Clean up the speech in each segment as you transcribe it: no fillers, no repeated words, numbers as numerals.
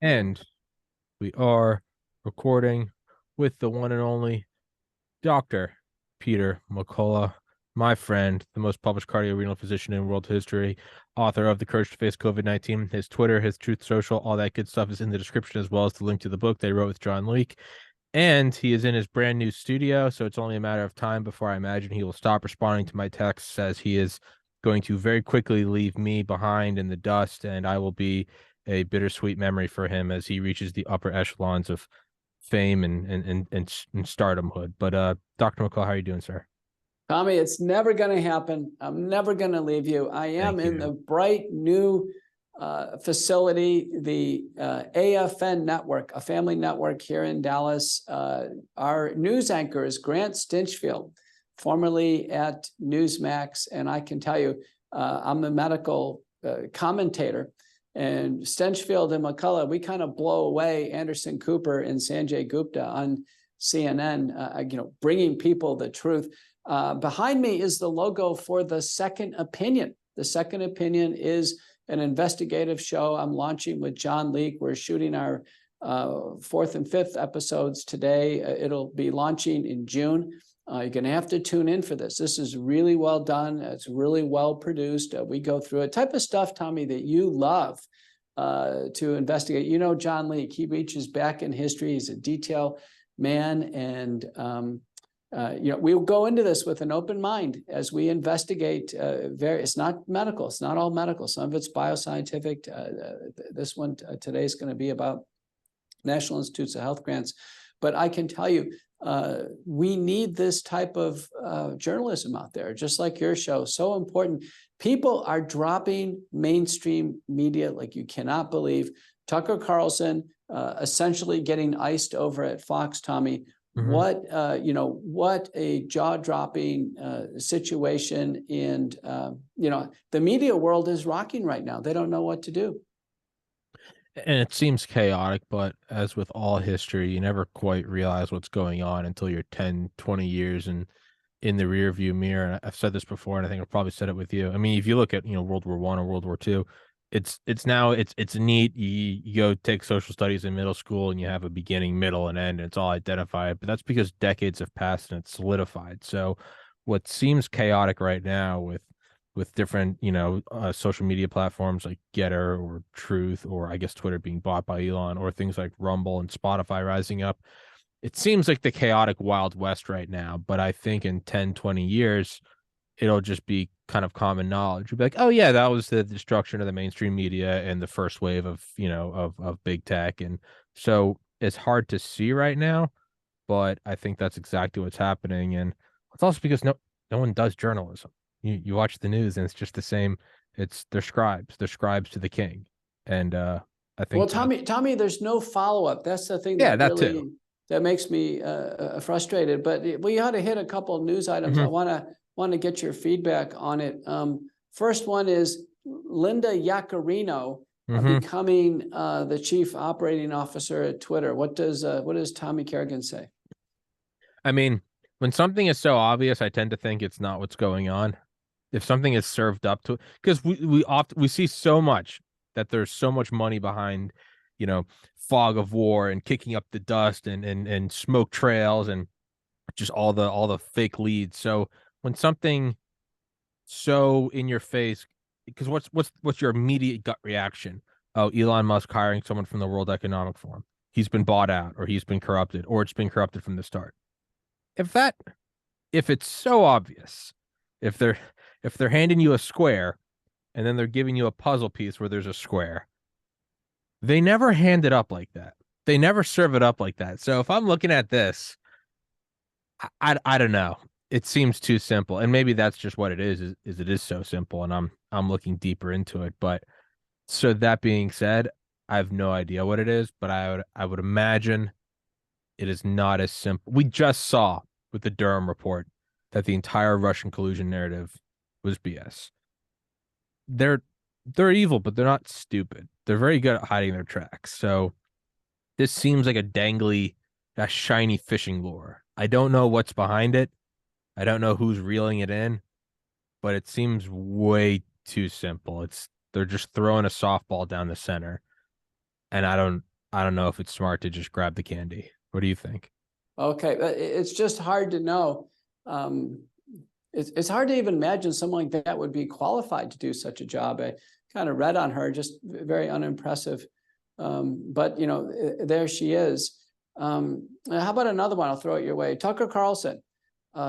And we are recording with the one and only Dr. Peter McCullough, my friend, the most published cardiorenal physician in world history, author of The Courage to Face COVID-19. His Twitter, his Truth Social, all that good stuff is in the description, as well as the link to the book they wrote with John Leake. And he is in his brand new studio, so it's only a matter of time before I imagine he will stop responding to my texts, as he is going to very quickly leave me behind in the dust, and I will be a bittersweet memory for him as he reaches the upper echelons of fame and stardomhood. But Dr. McCullough, how are you doing, sir? Tommy, it's never going to happen. I'm never going to leave you. I am Thank in you. the bright new facility, the AFN network, a family network here in Dallas. Our news anchor is Grant Stinchfield, formerly at Newsmax. And I can tell you, I'm a medical commentator. And Stinchfield and McCullough, we kind of blow away Anderson Cooper and Sanjay Gupta on CNN, bringing people the truth. Behind me is the logo for The Second Opinion. The Second Opinion is an investigative show I'm launching with John Leake. We're shooting our fourth and fifth episodes today. It'll be launching in June. You're going to have to tune in for this. This is really well done. It's really well produced. We go through it. Type of stuff, Tommy, that you love to investigate. You know, John Leake, he reaches back in history. He's a detail man. And, we'll go into this with an open mind as we investigate. It's not medical. It's not all medical. Some of it's bioscientific. This one today is going to be about National Institutes of Health grants. But I can tell you, we need this type of journalism out there, just like your show. So important. People are dropping mainstream media like you cannot believe. Tucker Carlson essentially getting iced over at Fox, Tommy. Mm-hmm. What a jaw-dropping situation. And, the media world is rocking right now. They don't know what to do. And it seems chaotic, but as with all history, you never quite realize what's going on until you're 10, 20 years in the rear view mirror. And I've said this before, and I think I've probably said it with you. I mean, if you look at, World War I or World War II, it's neat. You go take social studies in middle school and you have a beginning, middle, and end, and it's all identified. But that's because decades have passed and it's solidified. So what seems chaotic right now with different, social media platforms like Getter or Truth, or I guess Twitter being bought by Elon, or things like Rumble and Spotify rising up. It seems like the chaotic Wild West right now, but I think in 10, 20 years, it'll just be kind of common knowledge. You'll be like, oh yeah, that was the destruction of the mainstream media and the first wave of, of big tech. And so it's hard to see right now, but I think that's exactly what's happening. And it's also because no one does journalism. You watch the news and it's just the same. They're scribes to the king. And I think, well, Tommy, there's no follow-up. That's the thing that makes me frustrated. But we ought to hit a couple of news items. Mm-hmm. I want to get your feedback on it. First one is Linda Yaccarino mm-hmm. becoming the chief operating officer at Twitter. What does Tommy Carrigan say? I mean, when something is so obvious, I tend to think it's not what's going on. If something is served up to, because we see so much that there's so much money behind, fog of war and kicking up the dust and smoke trails and just all the fake leads. So when something so in your face, because what's your immediate gut reaction? Oh, Elon Musk hiring someone from the World Economic Forum. He's been bought out, or he's been corrupted, or it's been corrupted from the start. If it's so obvious, if they're handing you a square and then they're giving you a puzzle piece where there's a square, they never hand it up like that. They never serve it up like that. So if I'm looking at this, I don't know. It seems too simple. And maybe that's just what it is it is so simple, and I'm looking deeper into it. But so that being said, I have no idea what it is, but I would imagine it is not as simple. We just saw with the Durham report that the entire Russian collusion narrative was BS. They're evil, but they're not stupid. They're very good at hiding their tracks. So this seems like a shiny fishing lure. I don't know what's behind it. I don't know who's reeling it in, but it seems way too simple. They're just throwing a softball down the center. and I don't know if it's smart to just grab the candy. What do you think? Okay, it's just hard to know. It's hard to even imagine someone like that would be qualified to do such a job. I kind of read on her, just very unimpressive. But there she is. How about another one? I'll throw it your way. Tucker Carlson,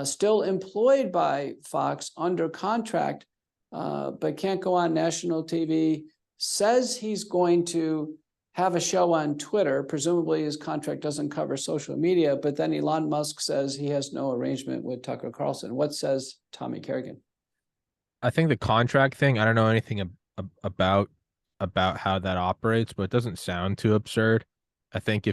still employed by Fox under contract, but can't go on national TV. Says he's going to have a show on Twitter. Presumably his contract doesn't cover social media, but then Elon Musk says he has no arrangement with Tucker Carlson. What says Tommy Carrigan? I think the contract thing, I don't know anything about how that operates, but it doesn't sound too absurd. I think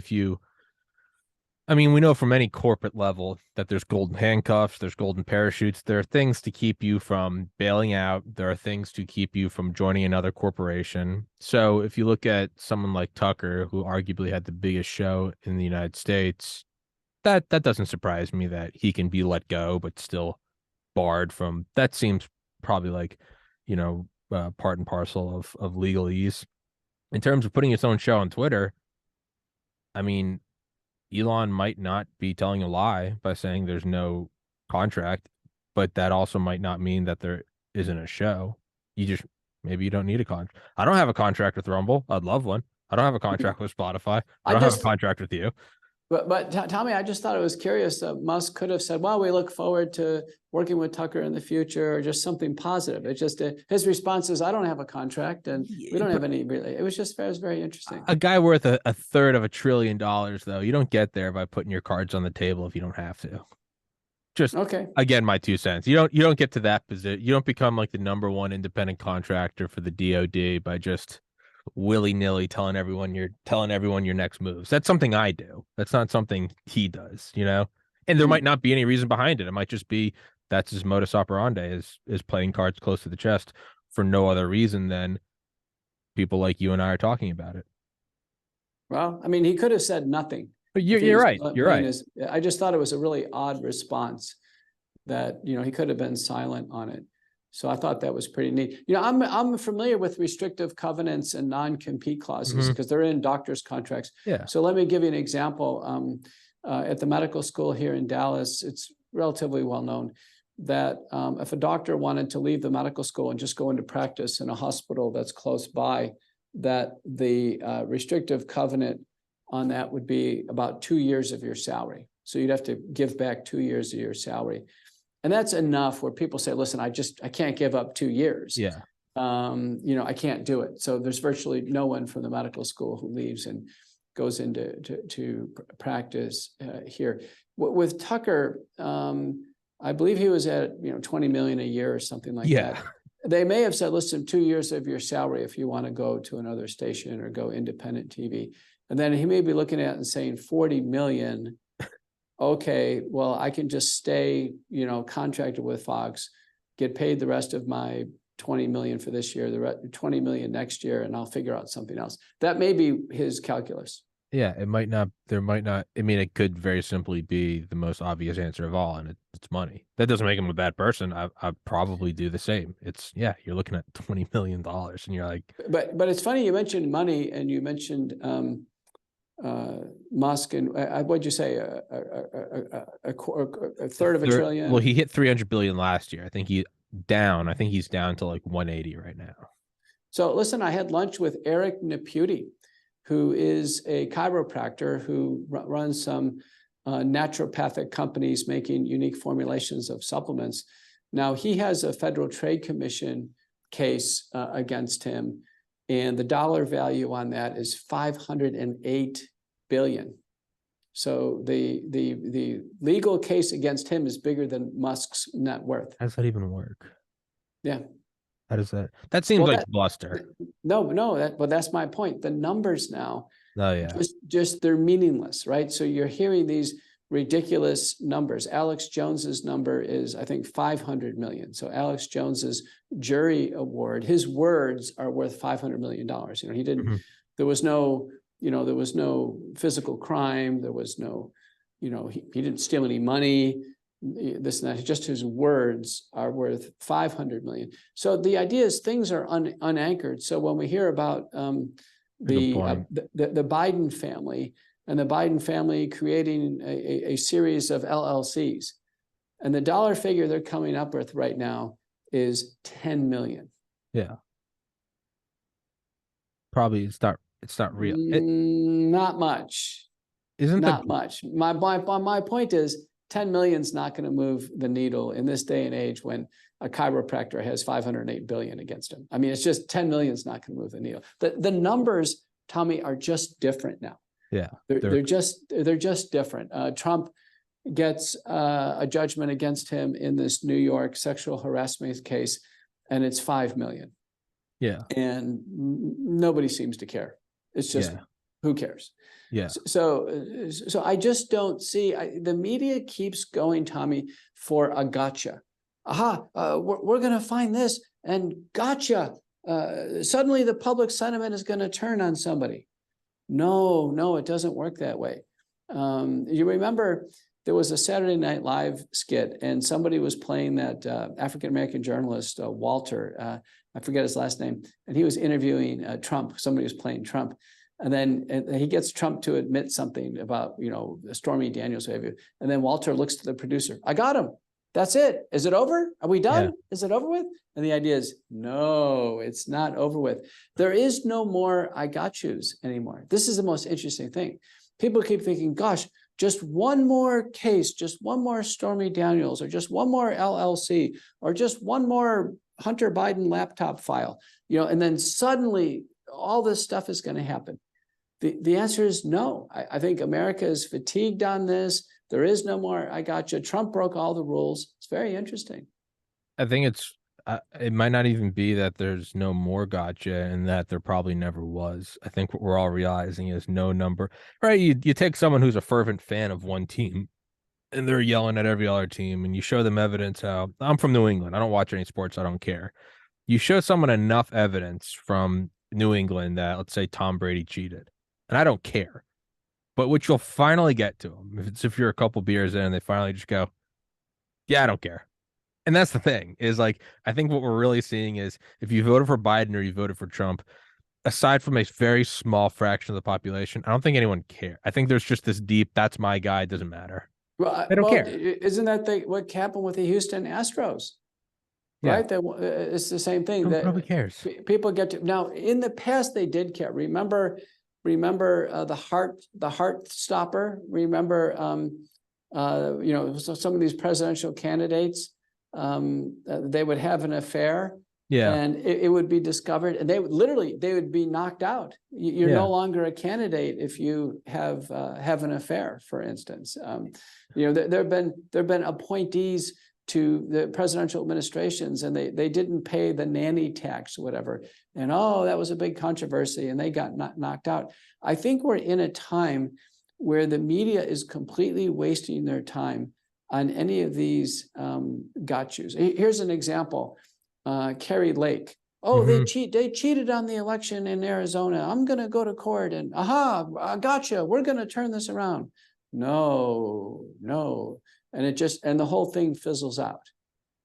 I mean, we know from any corporate level that there's golden handcuffs, there's golden parachutes. There are things to keep you from bailing out. There are things to keep you from joining another corporation. So if you look at someone like Tucker, who arguably had the biggest show in the United States, that doesn't surprise me that he can be let go, but still barred from. That seems probably like, part and parcel of legalese. In terms of putting his own show on Twitter, I mean, Elon might not be telling a lie by saying there's no contract, but that also might not mean that there isn't a show. Maybe you don't need a contract. I don't have a contract with Rumble. I'd love one. I don't have a contract with Spotify. I I don't have a just, contract with you. but Tommy, I just thought it was curious that Musk could have said, well, we look forward to working with Tucker in the future, or just something positive. It's just his response is, I don't have a contract and we don't have any really. It was very interesting. A guy worth a third of $1 trillion, though, you don't get there by putting your cards on the table if you don't have to. Just Okay. Again, my 2 cents. You don't get to that position. You don't become like the #1 independent contractor for the DoD by just willy-nilly telling everyone your next moves. That's something I do. That's not something he does, And there might not be any reason behind it. It might just be that's his modus operandi is playing cards close to the chest for no other reason than people like you and I are talking about it. Well, I mean, he could have said nothing. But you're right. You're right. I just thought it was a really odd response that, he could have been silent on it. So I thought that was pretty neat. I'm familiar with restrictive covenants and non-compete clauses because they're in doctors' contracts. Yeah. So let me give you an example. At the medical school here in Dallas, it's relatively well known that if a doctor wanted to leave the medical school and just go into practice in a hospital that's close by, that the restrictive covenant on that would be about 2 years of your salary. So you'd have to give back 2 years of your salary. And that's enough where people say, listen, I can't give up 2 years. Yeah. I can't do it. So there's virtually no one from the medical school who leaves and goes into to practice here. With Tucker, I believe he was at 20 million a year or something like that. They may have said, listen, 2 years of your salary if you want to go to another station or go independent TV. And then he may be looking at it and saying 40 million. Okay, well, I can just stay, contracted with Fox, get paid the rest of my 20 million for this year, the 20 million next year, and I'll figure out something else. That may be his calculus. Yeah, it might not. There might not. I mean, it could very simply be the most obvious answer of all, and it's money. That doesn't make him a bad person. I'd probably do the same. You're looking at $20 million, and you're like, but it's funny you mentioned money, and you mentioned Musk, and what'd you say? A third of a trillion. Well, he hit 300 billion last year. I think he's down to like 180 right now. So listen, I had lunch with Eric Naputi, who is a chiropractor who runs some naturopathic companies making unique formulations of supplements. Now, he has a Federal Trade Commission case against him, and the dollar value on that is 508 billion. So the legal case against him is bigger than Musk's net worth. How does that even work? Yeah. How does that? That seems like bluster. No, but that's my point. The numbers now, oh yeah, just they're meaningless, right? So you're hearing these ridiculous numbers. Alex Jones's number is, I think, 500 million. So Alex Jones's jury award, his words are worth $500 million. He didn't. There was no, there was no physical crime. There was no, he didn't steal any money. This and that, just his words are worth 500 million. So the idea is things are unanchored. So when we hear about Good the point. the Biden family, and the Biden family creating a series of LLCs. And the dollar figure they're coming up with right now is 10 million. Yeah. Probably it's not real. Not much. Isn't the Not much. My point is 10 million is not going to move the needle in this day and age when a chiropractor has 508 billion against him. I mean, it's just 10 million is not going to move the needle. The numbers, Tommy, are just different now. Yeah. They're just different. Trump gets a judgment against him in this New York sexual harassment case, and it's 5 million. Yeah. And nobody seems to care. It's just, who cares? Yeah. So I just don't see, the media keeps going, Tommy, for a gotcha. We're going to find this and gotcha. Suddenly the public sentiment is going to turn on somebody. No, it doesn't work that way. You remember there was a Saturday Night Live skit, and somebody was playing that African-American journalist, Walter, I forget his last name, and he was interviewing Trump. Somebody was playing Trump. And then he gets Trump to admit something about, Stormy Daniels, and then Walter looks to the producer. I got him. That's it. Is it over? Are we done? Yeah. Is it over with? And the idea is, no, it's not over with. There is no more I got yous anymore. This is the most interesting thing. People keep thinking, gosh, just one more case, just one more Stormy Daniels, or just one more LLC, or just one more Hunter Biden laptop file, and then suddenly all this stuff is going to happen. The answer is no. I think America is fatigued on this. There is no more I gotcha. Trump broke all the rules. It's very interesting. I think it might not even be that there's no more gotcha and that there probably never was. I think what we're all realizing is no number, right? You take someone who's a fervent fan of one team and they're yelling at every other team, and you show them evidence how I'm from New England. I don't watch any sports. I don't care. You show someone enough evidence from New England that, let's say, Tom Brady cheated, and I don't care. But what you'll finally get to them, if you're a couple beers in and they finally just go, yeah, I don't care. And that's the thing, is like, I think what we're really seeing is if you voted for Biden or you voted for Trump, aside from a very small fraction of the population, I don't think anyone cares. I think there's just this deep, that's my guy, it doesn't matter. Well, they don't care. Isn't that what happened with the Houston Astros? Right? It's the same thing. Nobody cares. People get to, now in the past they did care. Remember the heart stopper. Remember, some of these presidential candidates, they would have an affair. Yeah, and it would be discovered, and they would be knocked out. You're no longer a candidate if you have an affair, for instance. There've been appointees to the presidential administrations, and they didn't pay the nanny tax, whatever. And that was a big controversy, and they got knocked out. I think we're in a time where the media is completely wasting their time on any of these got-yous. Here's an example. Carrie Lake. They cheated on the election in Arizona. I'm going to go to court and I gotcha. We're going to turn this around. No. And the whole thing fizzles out.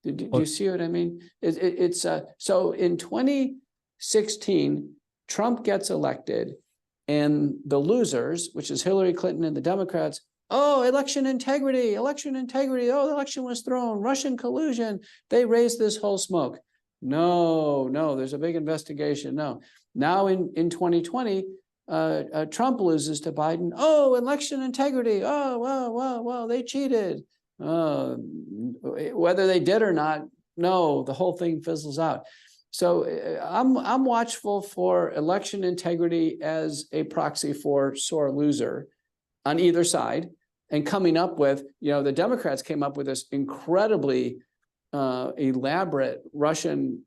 Do you see what I mean? So in 2016, Trump gets elected, and the losers, which is Hillary Clinton and the Democrats, election integrity. Oh, the election was thrown, Russian collusion. They raised this whole smoke. No, there's a big investigation. No. Now in 2020, Trump loses to Biden. Election integrity. Well, they cheated. Whether they did or not, no, the whole thing fizzles out. So I'm watchful for election integrity as a proxy for sore loser on either side, and coming up with, the Democrats came up with this incredibly elaborate Russian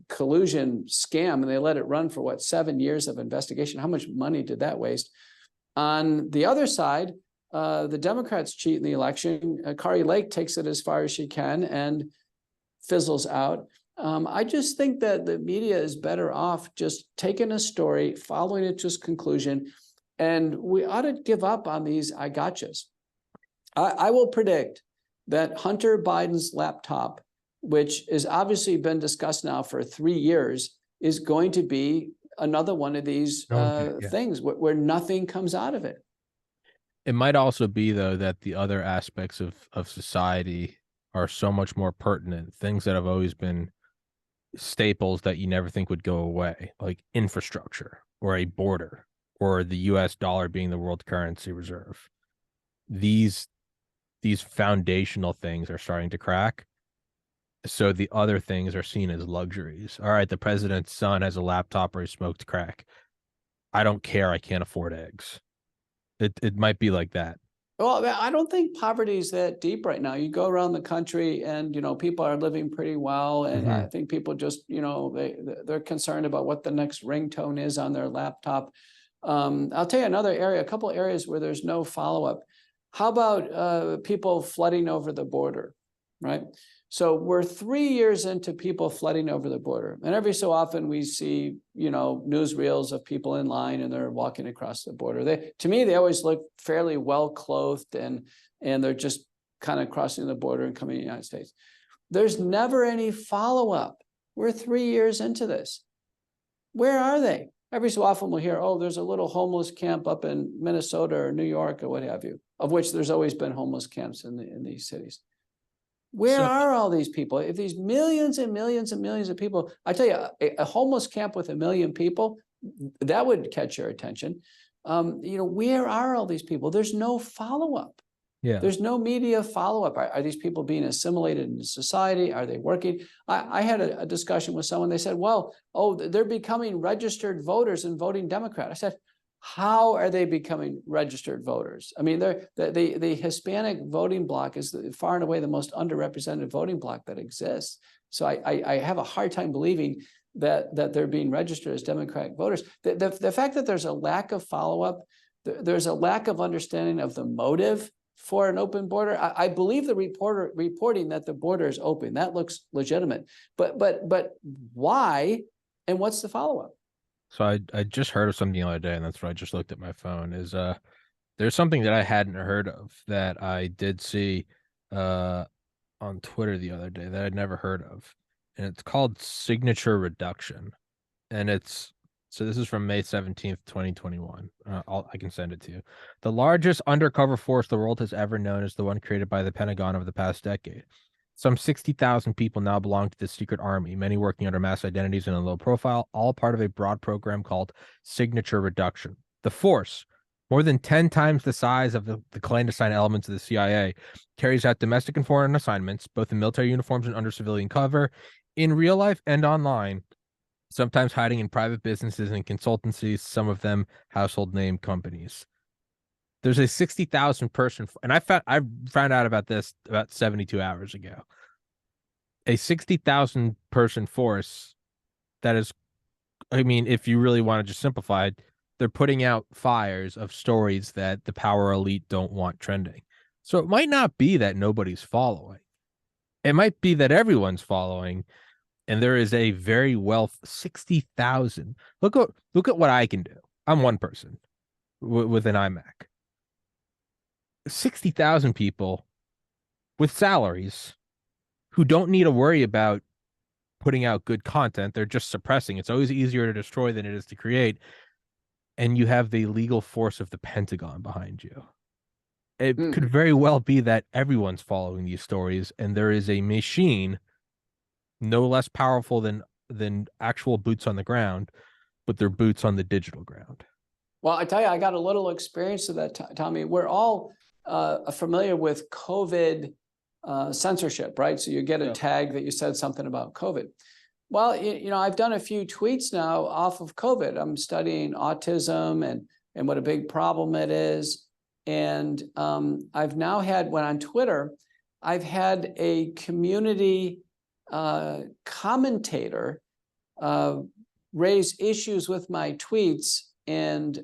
collusion scam, and they let it run for 7 years of investigation. How much money did that waste? On the other side, the Democrats cheat in the election. Carrie Lake takes it as far as she can and fizzles out. I just think that the media is better off just taking a story, following it to its conclusion, and we ought to give up on these I gotchas. I will predict that Hunter Biden's laptop, which has obviously been discussed now for 3 years, is going to be another one of these No one can, yeah. things where nothing comes out of it. It might also be though that the other aspects of society are so much more pertinent, things that have always been staples that you never think would go away, like infrastructure or a border or the US dollar being the world currency reserve. These foundational things are starting to crack. So the other things are seen as luxuries. All right, the president's son has a laptop or he smoked crack. I don't care. I can't afford eggs. It might be like that. Well, I don't think poverty is that deep right now. You go around the country and, people are living pretty well. And I think people just, they're concerned about what the next ringtone is on their laptop. I'll tell you another area, a couple areas where there's no follow-up. How about people flooding over the border, right? So we're 3 years into people flooding over the border. And every so often we see, newsreels of people in line and they're walking across the border. To me, they always look fairly well clothed and they're just kind of crossing the border and coming to the United States. There's never any follow-up. We're 3 years into this. Where are they? Every so often we'll hear, oh, there's a little homeless camp up in Minnesota or New York or what have you, of which there's always been homeless camps in these cities. Where are all these people? If these millions and millions and millions of people, I tell you, a homeless camp with 1 million people, that would catch your attention. Where are all these people? There's no follow-up. Yeah. There's no media follow-up. Are these people being assimilated into society? Are they working? I had a discussion with someone. They said, well, they're becoming registered voters and voting Democrat. I said, how are they becoming registered voters? I mean, the Hispanic voting bloc is far and away the most underrepresented voting bloc that exists. So I have a hard time believing that they're being registered as Democratic voters. The fact that there's a lack of follow-up, there's a lack of understanding of the motive for an open border. I believe the reporting that the border is open, that looks legitimate. But why and what's the follow-up? So I just heard of something the other day, and that's why I just looked at my phone. There's something that I hadn't heard of that I did see on Twitter the other day that I'd never heard of, and it's called signature reduction, and so this is from May 17th, 2021. I can send it to you. The largest undercover force the world has ever known is the one created by the Pentagon over the past decade. Some 60,000 people now belong to the secret army, many working under mass identities and in low profile, all part of a broad program called signature reduction. The force, more than 10 times the size of the clandestine elements of the CIA, carries out domestic and foreign assignments, both in military uniforms and under civilian cover, in real life and online, sometimes hiding in private businesses and consultancies, some of them household name companies. There's a 60,000 person, and I found out about this about 72 hours ago. A 60,000 person force that is, I mean, if you really want to just simplify it, they're putting out fires of stories that the power elite don't want trending. So it might not be that nobody's following. It might be that everyone's following, and there is a very 60,000. Look at what I can do. I'm one person with an iMac. 60,000 people with salaries who don't need to worry about putting out good content. They're just suppressing. It's always easier to destroy than it is to create. And you have the legal force of the Pentagon behind you. It could very well be that everyone's following these stories, and there is a machine no less powerful than actual boots on the ground, but they're boots on the digital ground. Well, I tell you, I got a little experience of that, Tommy. We're all familiar with COVID censorship, right? So you get a tag that you said something about COVID. Well, I've done a few tweets now off of COVID. I'm studying autism and what a big problem it is. And I've now had, when on Twitter, I've had a community commentator raise issues with my tweets and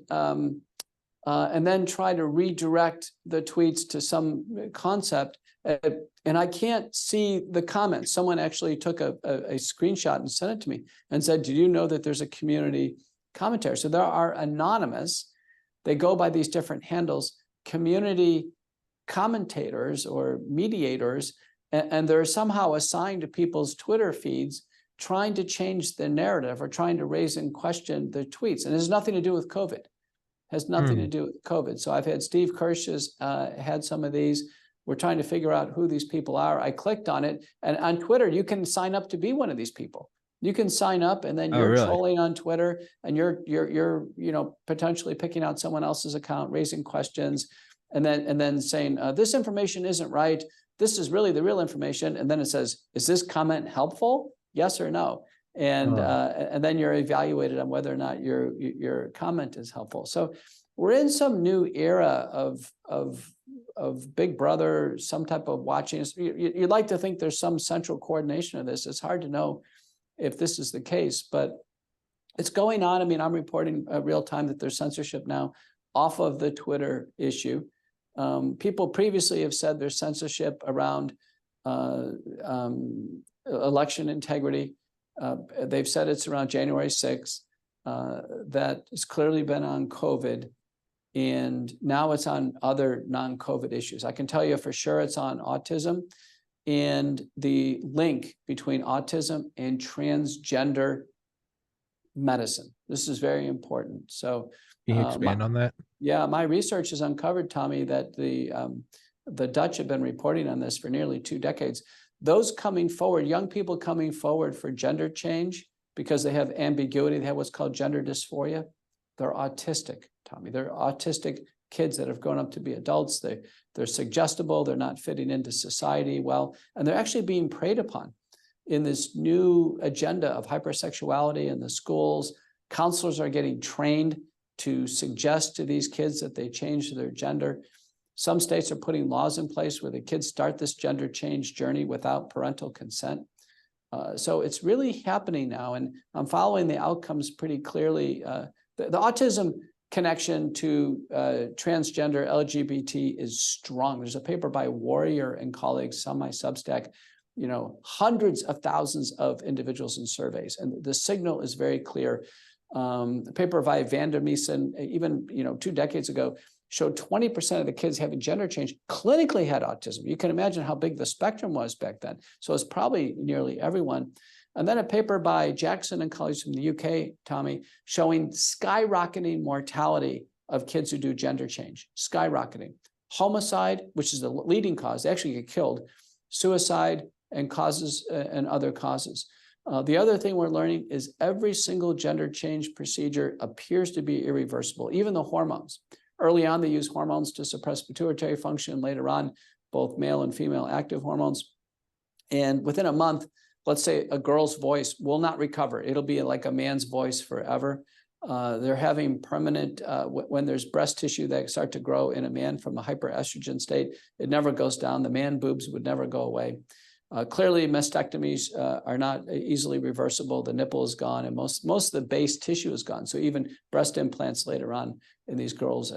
then try to redirect the tweets to some concept. And I can't see the comments. Someone actually took a screenshot and sent it to me and said, "Did you know that there's a community commentator?" So there are anonymous, they go by these different handles, community commentators or mediators, and they're somehow assigned to people's Twitter feeds trying to change the narrative or trying to raise in question the tweets. And it has nothing to do with COVID. Has nothing to do with COVID. So I've had Steve Kirsch has had some of these. We're trying to figure out who these people are. I clicked on it, and on Twitter, you can sign up to be one of these people. You can sign up, and then you're trolling on Twitter, and you're potentially picking out someone else's account, raising questions, and then saying this information isn't right. This is really the real information, and then it says, is this comment helpful? Yes or no? And then you're evaluated on whether or not your comment is helpful. So we're in some new era of Big Brother, some type of watching. You'd like to think there's some central coordination of this. It's hard to know if this is the case, but it's going on. I mean, I'm reporting real time that there's censorship now off of the Twitter issue. People previously have said there's censorship around election integrity. They've said it's around January 6th. That has clearly been on COVID. And now it's on other non-COVID issues. I can tell you for sure it's on autism and the link between autism and transgender medicine. This is very important. So can you expand on that? Yeah, my research has uncovered, Tommy, that the Dutch have been reporting on this for nearly 2 decades. Those coming forward, young people coming forward for gender change because they have ambiguity, they have what's called gender dysphoria. They're autistic, Tommy. They're autistic kids that have grown up to be adults. They're suggestible. They're not fitting into society well, and they're actually being preyed upon in this new agenda of hypersexuality in the schools. Counselors are getting trained to suggest to these kids that they change their gender. Some states are putting laws in place where the kids start this gender change journey without parental consent. So it's really happening now, and I'm following the outcomes pretty clearly. The autism connection to transgender LGBT is strong. There's a paper by Warrior and colleagues on my Substack, hundreds of thousands of individuals in surveys, and the signal is very clear. The paper by Vander Meesen, even 2 decades ago, showed 20% of the kids having gender change clinically had autism. You can imagine how big the spectrum was back then. So it's probably nearly everyone. And then a paper by Jackson and colleagues from the UK, Tommy, showing skyrocketing mortality of kids who do gender change, skyrocketing. Homicide, which is the leading cause, they actually get killed, suicide and causes and other causes. The other thing we're learning is every single gender change procedure appears to be irreversible, even the hormones. Early on, they use hormones to suppress pituitary function. Later on, both male and female active hormones. And within a month, let's say a girl's voice will not recover. It'll be like a man's voice forever. They're having permanent, when there's breast tissue that start to grow in a man from a hyperestrogen state, it never goes down. The man boobs would never go away. Clearly, mastectomies are not easily reversible. The nipple is gone, and most of the base tissue is gone. So even breast implants later on in these girls.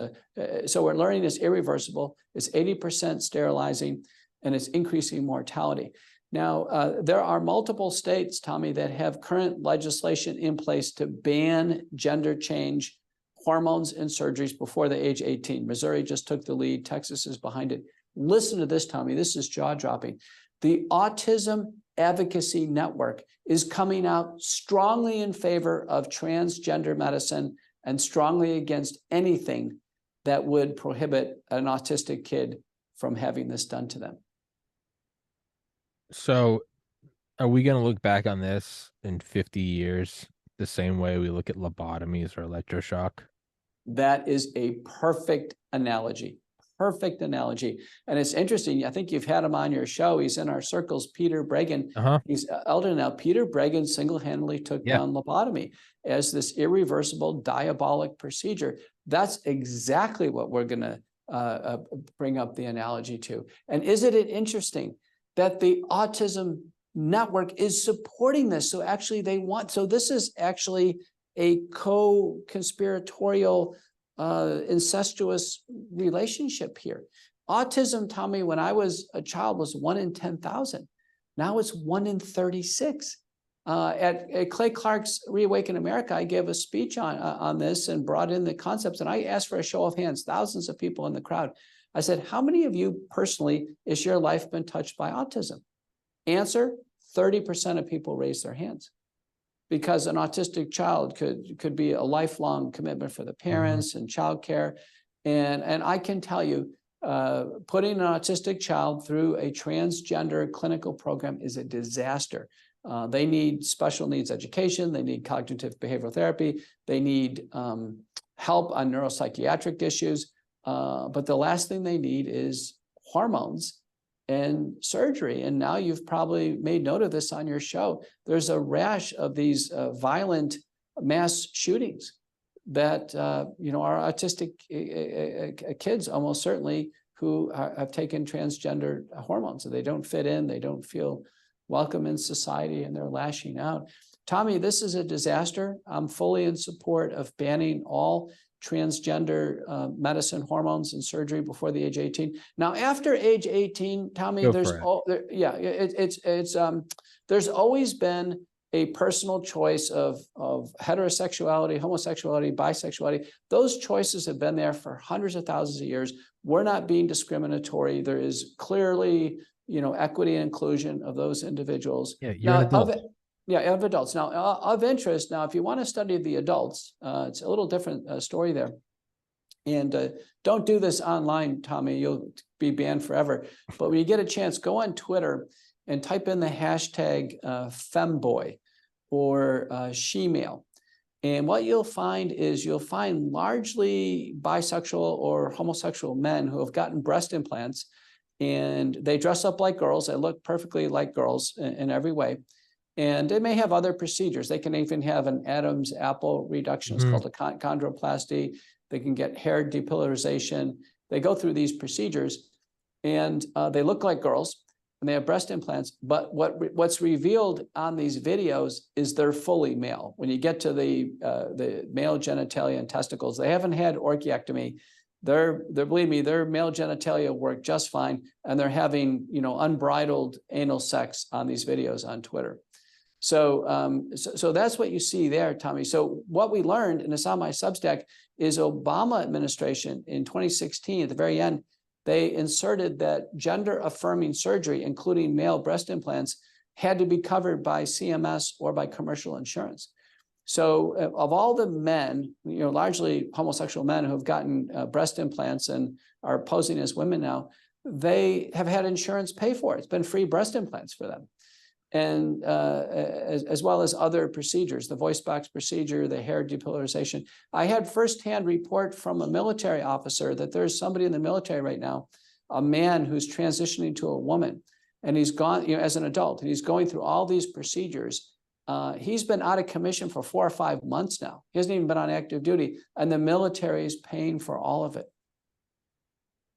So we're learning it's irreversible. It's 80% sterilizing, and it's increasing mortality. Now, there are multiple states, Tommy, that have current legislation in place to ban gender change hormones and surgeries before the age 18. Missouri just took the lead. Texas is behind it. Listen to this, Tommy. This is jaw-dropping. The Autism Advocacy Network is coming out strongly in favor of transgender medicine and strongly against anything that would prohibit an autistic kid from having this done to them. So are we going to look back on this in 50 years the same way we look at lobotomies or electroshock? That is a perfect analogy. Perfect analogy. And it's interesting. I think you've had him on your show. He's in our circles, Peter Breggin. He's elder now. Peter Breggin single-handedly took down lobotomy as this irreversible, diabolic procedure. That's exactly what we're going to bring up the analogy to. And isn't it interesting that the Autism Network is supporting this? So actually so this is actually a co-conspiratorial incestuous relationship here. Autism, Tommy, when I was a child, was 1 in 10,000. Now it's 1 in 36. At Clay Clark's Reawaken America, I gave a speech on this and brought in the concepts, and I asked for a show of hands, thousands of people in the crowd. I said, how many of you personally is your life been touched by autism? Answer, 30% of people raise their hands, because an autistic child could be a lifelong commitment for the parents and childcare. And I can tell you, putting an autistic child through a transgender clinical program is a disaster. They need special needs education. They need cognitive behavioral therapy. They need help on neuropsychiatric issues. But the last thing they need is hormones and surgery. And now you've probably made note of this on your show. There's a rash of these violent mass shootings that are autistic kids, almost certainly, who have taken transgender hormones. So they don't fit in, they don't feel welcome in society, and they're lashing out. Tommy, this is a disaster. I'm fully in support of banning all transgender medicine, hormones, and surgery before the age 18. Now, after age 18, Tommy, there's always been a personal choice of heterosexuality, homosexuality, bisexuality. Those choices have been there for hundreds of thousands of years. We're not being discriminatory. There is clearly, equity and inclusion of those individuals. Yeah, you're an adult. Of adults. Now, of interest, now, if you want to study the adults, it's a little different story there. And don't do this online, Tommy, you'll be banned forever. But when you get a chance, go on Twitter and type in the hashtag femboy or shemale. And what you'll find is largely bisexual or homosexual men who have gotten breast implants, and they dress up like girls. They look perfectly like girls in every way. And they may have other procedures. They can even have an Adam's apple reduction. It's called a chondroplasty. They can get hair depolarization. They go through these procedures, and they look like girls, and they have breast implants. But what's revealed on these videos is they're fully male. When you get to the male genitalia and testicles, they haven't had orchiectomy. They're believe me, their male genitalia work just fine, and they're having unbridled anal sex on these videos on Twitter. So that's what you see there, Tommy. So what we learned, and it's on my Substack, is Obama administration in 2016, at the very end, they inserted that gender-affirming surgery, including male breast implants, had to be covered by CMS or by commercial insurance. So of all the men, largely homosexual men who have gotten breast implants and are posing as women now, they have had insurance pay for it. It's been free breast implants for them. And as well as other procedures, the voice box procedure, the hair depolarization. I had firsthand report from a military officer that there's somebody in the military right now, a man who's transitioning to a woman, and he's gone, as an adult, and he's going through all these procedures. He's been out of commission for 4 or 5 months now. He hasn't even been on active duty, and the military is paying for all of it.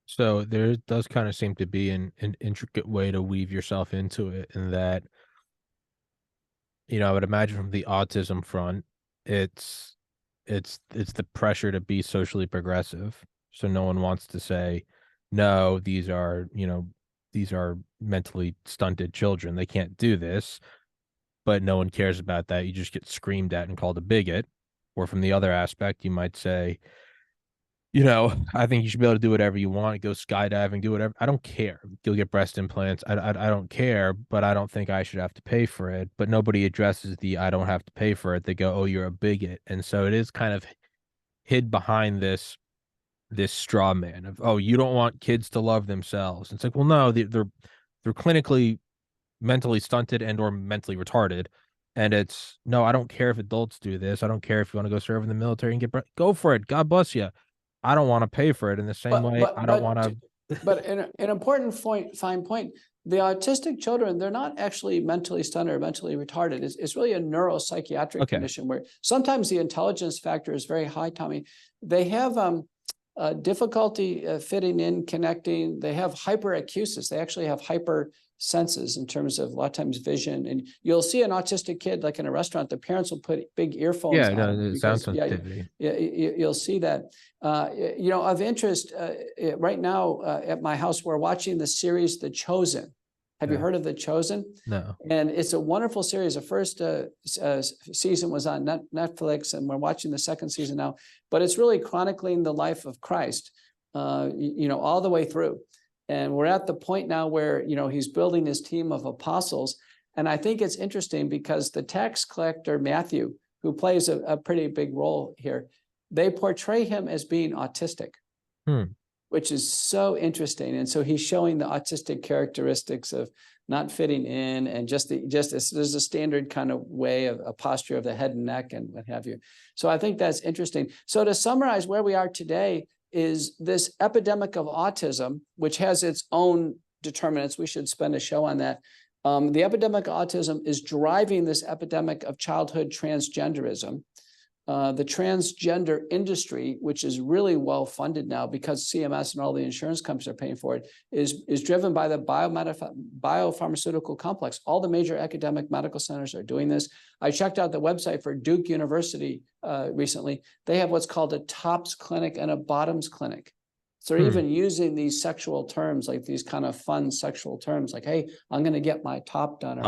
So there does kind of seem to be an intricate way to weave yourself into it, in that, I would imagine from the autism front, it's the pressure to be socially progressive. So no one wants to say, no, these are mentally stunted children. They can't do this. But no one cares about that. You just get screamed at and called a bigot. Or from the other aspect, you might say, I think you should be able to do whatever you want. Go skydiving, do whatever. I don't care. You'll get breast implants. I don't care, but I don't think I should have to pay for it. But nobody addresses the I don't have to pay for it. They go, oh, you're a bigot. And so it is kind of hid behind this straw man of, oh, you don't want kids to love themselves. It's like, well, no, they're clinically mentally stunted and or mentally retarded. And it's, no, I don't care if adults do this. I don't care if you want to go serve in the military and go for it. God bless you. I don't want to pay for it in the same way. I don't want to. But an important fine point, the autistic children, they're not actually mentally stunted or mentally retarded. It's really a neuropsychiatric condition where sometimes the intelligence factor is very high, Tommy. They have difficulty fitting in, connecting. They have hyperacusis. They actually have hyper senses in terms of a lot of times vision. And you'll see an autistic kid, like in a restaurant, the parents will put big earphones on. Yeah, sound sensitivity. You'll see that. Of interest, right now at my house, we're watching the series The Chosen. Have you heard of The Chosen? No. And it's a wonderful series. The first season was on Netflix, and we're watching the second season now. But it's really chronicling the life of Christ, all the way through. And we're at the point now where, he's building his team of apostles. And I think it's interesting because the tax collector, Matthew, who plays a pretty big role here, they portray him as being autistic, which is so interesting. And so he's showing the autistic characteristics of not fitting in, and there's a standard kind of way of a posture of the head and neck and what have you. So I think that's interesting. So to summarize where we are today is this epidemic of autism, which has its own determinants. We should spend a show on that. The epidemic of autism is driving this epidemic of childhood transgenderism. The transgender industry, which is really well funded now because CMS and all the insurance companies are paying for it, is driven by the biopharmaceutical complex. All the major academic medical centers are doing this. I checked out the website for Duke University recently. They have what's called a tops clinic and a bottoms clinic. So they're even using these sexual terms, like these kind of fun sexual terms, like, hey, I'm going to get my top done or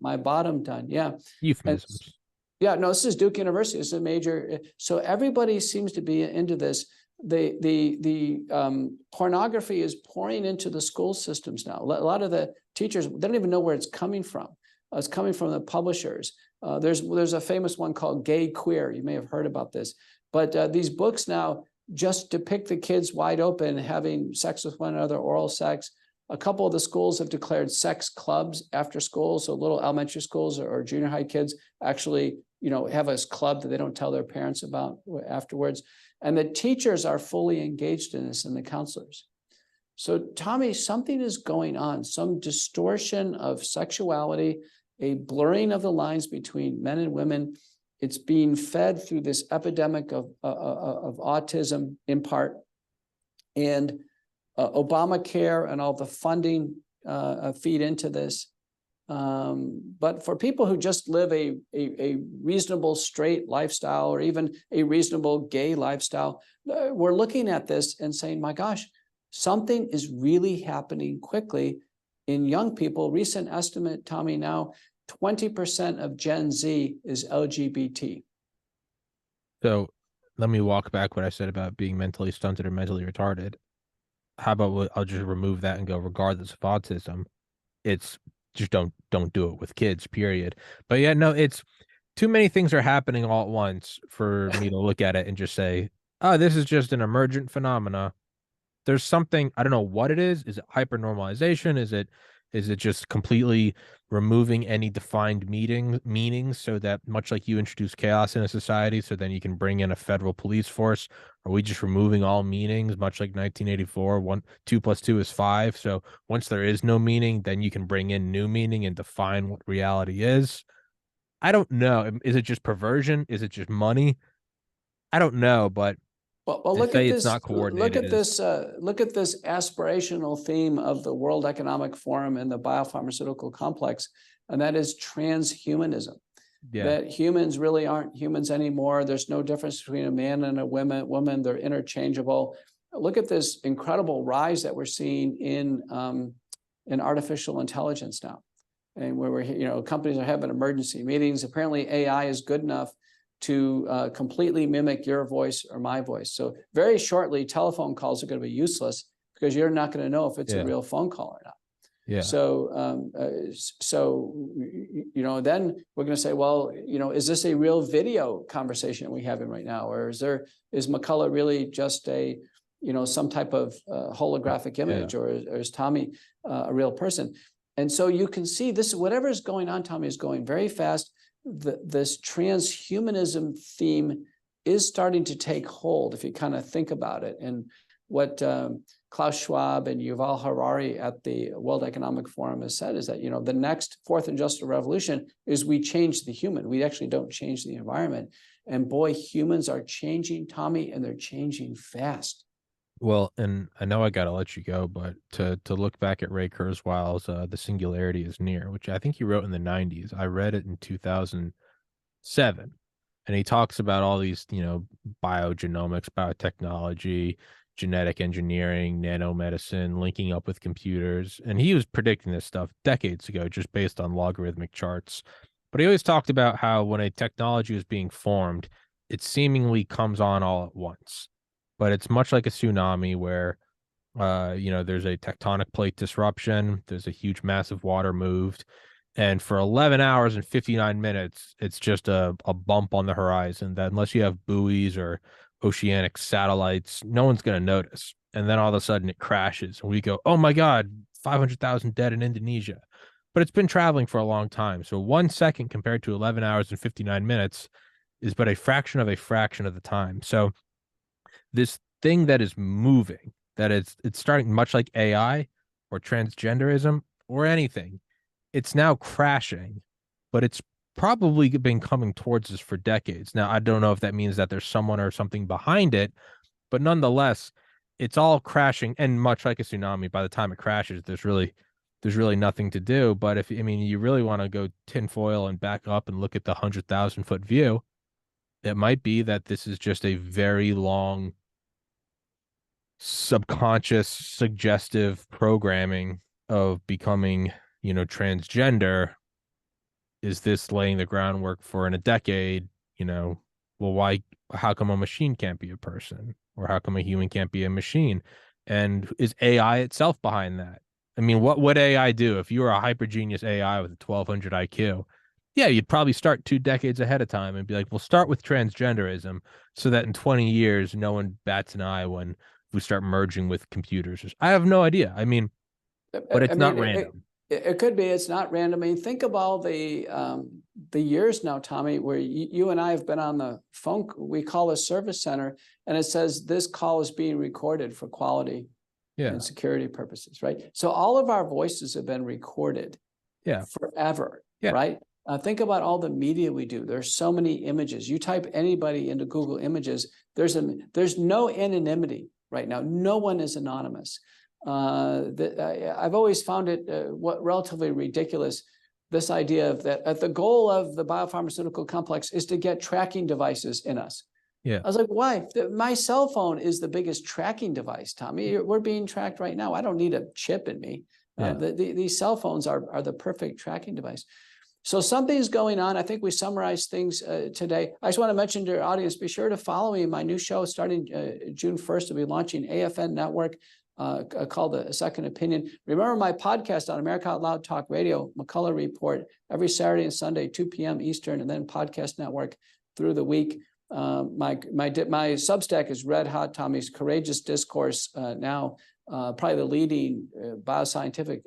my bottom done. Yeah. Euphemisms. Yeah, no, this is Duke University. It's a major. So everybody seems to be into this. The pornography is pouring into the school systems now. A lot of the teachers, they don't even know where it's coming from. It's coming from the publishers. There's a famous one called Gay Queer. You may have heard about this. But these books now just depict the kids wide open having sex with one another, oral sex. A couple of the schools have declared sex clubs after school. So little elementary schools or junior high kids actually, have a club that they don't tell their parents about afterwards. And the teachers are fully engaged in this, and the counselors. So Tommy, something is going on, some distortion of sexuality, a blurring of the lines between men and women. It's being fed through this epidemic of autism in part. And Obamacare and all the funding feed into this. But for people who just live a reasonable straight lifestyle, or even a reasonable gay lifestyle, we're looking at this and saying, my gosh, something is really happening quickly in young people. Recent estimate, Tommy, now 20% of Gen Z is LGBT. So let me walk back what I said about being mentally stunted or mentally retarded. How about I'll just remove that and go, regardless of autism, it's just don't do it with kids, period. But yeah, no, it's too many things are happening all at once for me to look at it and just say, oh, this is just an emergent phenomena. There's something, I don't know what it is. Is it hypernormalization? Is it just completely removing any defined meanings so that, much like you introduce chaos in a society, so then you can bring in a federal police force? Are we just removing all meanings, much like 1984, 2 + 2 is 5? So once there is no meaning, then you can bring in new meaning and define what reality is. I don't know. Is it just perversion? Is it just money? I don't know, but Well, look at it's this. not coordinated. Look at this aspirational theme of the World Economic Forum and the biopharmaceutical complex, and that is transhumanism. Yeah. That humans really aren't humans anymore. There's no difference between a man and a woman. They're interchangeable. Look at this incredible rise that we're seeing in artificial intelligence now, and where companies are having emergency meetings. Apparently, AI is good enough to completely mimic your voice or my voice. So very shortly, telephone calls are going to be useless because you're not going to know if it's a real phone call or not. Yeah. So, then we're going to say, well, is this a real video conversation we're having right now, or is McCullough really just a, some type of holographic image, or is Tommy a real person? And so you can see this, whatever is going on, Tommy, is going very fast. This transhumanism theme is starting to take hold, if you kind of think about it. And what Klaus Schwab and Yuval Harari at the World Economic Forum has said is that, the next fourth industrial revolution is we change the human. We actually don't change the environment. And boy, humans are changing, Tommy, and they're changing fast. Well, and I know I got to let you go, but to look back at Ray Kurzweil's The Singularity is Near, which I think he wrote in the 90s. I read it in 2007. And he talks about all these, biogenomics, biotechnology, genetic engineering, nanomedicine, linking up with computers. And he was predicting this stuff decades ago, just based on logarithmic charts. But he always talked about how when a technology is being formed, it seemingly comes on all at once. But it's much like a tsunami where, there's a tectonic plate disruption. There's a huge, massive water moved. And for 11 hours and 59 minutes, it's just a bump on the horizon that unless you have buoys or oceanic satellites, no one's going to notice. And then all of a sudden it crashes and we go, oh my God, 500,000 dead in Indonesia. But it's been traveling for a long time. So 1 second compared to 11 hours and 59 minutes is but a fraction of the time. So this thing that is moving, that it's starting much like AI or transgenderism or anything, it's now crashing, but it's probably been coming towards us for decades. Now, I don't know if that means that there's someone or something behind it, but nonetheless, it's all crashing. And much like a tsunami, by the time it crashes, there's really nothing to do. But if I mean you really want to go tinfoil and back up and look at the 100,000 foot view, it might be that this is just a very long subconscious suggestive programming of becoming, transgender. Is this laying the groundwork for in a decade, well, how come a machine can't be a person? Or how come a human can't be a machine? And is AI itself behind that? I mean, what would AI do if you were a hyper genius AI with a 1200 IQ? Yeah, you'd probably start 2 decades ahead of time and be like, we'll start with transgenderism so that in 20 years, no one bats an eye when we start merging with computers. I have no idea. I mean, but I it's not mean, random. it could be. It's not random. I mean, think of all the years now, Tommy, where you and I have been on the phone. We call a service center, and it says this call is being recorded for quality and security purposes, right? So all of our voices have been recorded, forever, right? Think about all the media we do. There's so many images. You type anybody into Google Images. There's no anonymity right now. No one is anonymous. I've always found it relatively ridiculous, this idea of that the goal of the biopharmaceutical complex is to get tracking devices in us. Yeah. I was like, why? My cell phone is the biggest tracking device, Tommy. We're being tracked right now. I don't need a chip in me. These cell phones are the perfect tracking device. So something's going on. I think we summarized things today. I just want to mention to your audience, be sure to follow me in my new show starting June 1st. We'll be launching AFN Network, called A Second Opinion. Remember my podcast on America Out Loud Talk Radio, McCullough Report, every Saturday and Sunday, 2 p.m. Eastern, and then podcast network through the week. My Substack is Red Hot Tommy's Courageous Discourse. Now, probably the leading bioscientific.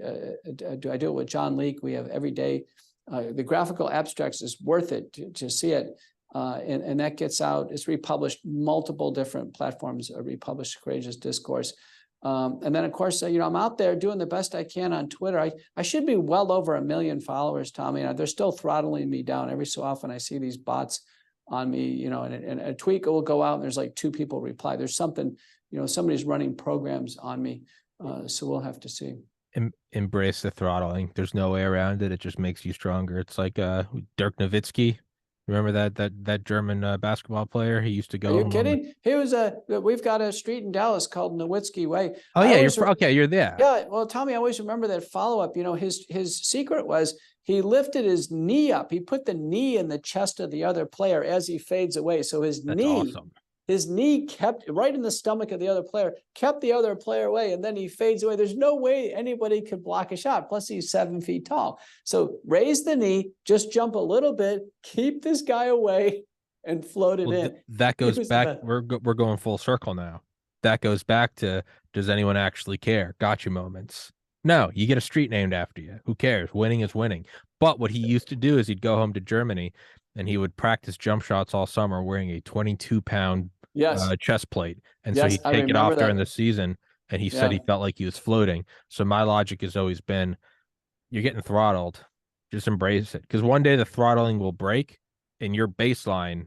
I do it with John Leake. We have every day. The graphical abstracts is worth it to see it. And that gets out. It's republished multiple different platforms, republished Courageous Discourse. And then, of course, I'm out there doing the best I can on Twitter. I should be well over 1 million followers, Tommy. They're still throttling me down. Every so often I see these bots on me, and a tweet will go out and there's like 2 people reply. There's something, somebody's running programs on me. So we'll have to see. Embrace the throttling. There's no way around it. It just makes you stronger. It's like Dirk Nowitzki. Remember that German basketball player? He used to go. Are you kidding? He was we've got a street in Dallas called Nowitzki Way. Oh yeah, you're there. Yeah. Well, Tommy, I always remember that follow-up. His secret was he lifted his knee up. He put the knee in the chest of the other player as he fades away. So That's awesome. His knee kept right in the stomach of the other player, kept the other player away, and then he fades away. There's no way anybody could block a shot. Plus, he's 7 feet tall. So raise the knee, just jump a little bit, keep this guy away, and float it in. That goes back. We're going full circle now. That goes back to, does anyone actually care? Gotcha moments. No, you get a street named after you. Who cares? Winning is winning. But what he used to do is he'd go home to Germany and he would practice jump shots all summer wearing a 22-pound chest plate. And so he'd take it off during the season. And he said he felt like he was floating. So my logic has always been, you're getting throttled. Just embrace it. Because one day the throttling will break and your baseline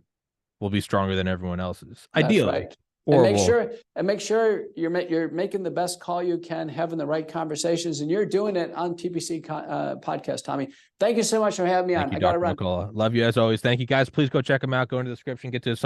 will be stronger than everyone else's. Ideally. Right. And make sure you're making the best call you can, having the right conversations, and you're doing it on TPC podcast, Tommy. Thank you so much for having me on. I got to run. McCullough. Love you as always. Thank you guys. Please go check them out. Go into the description. Get to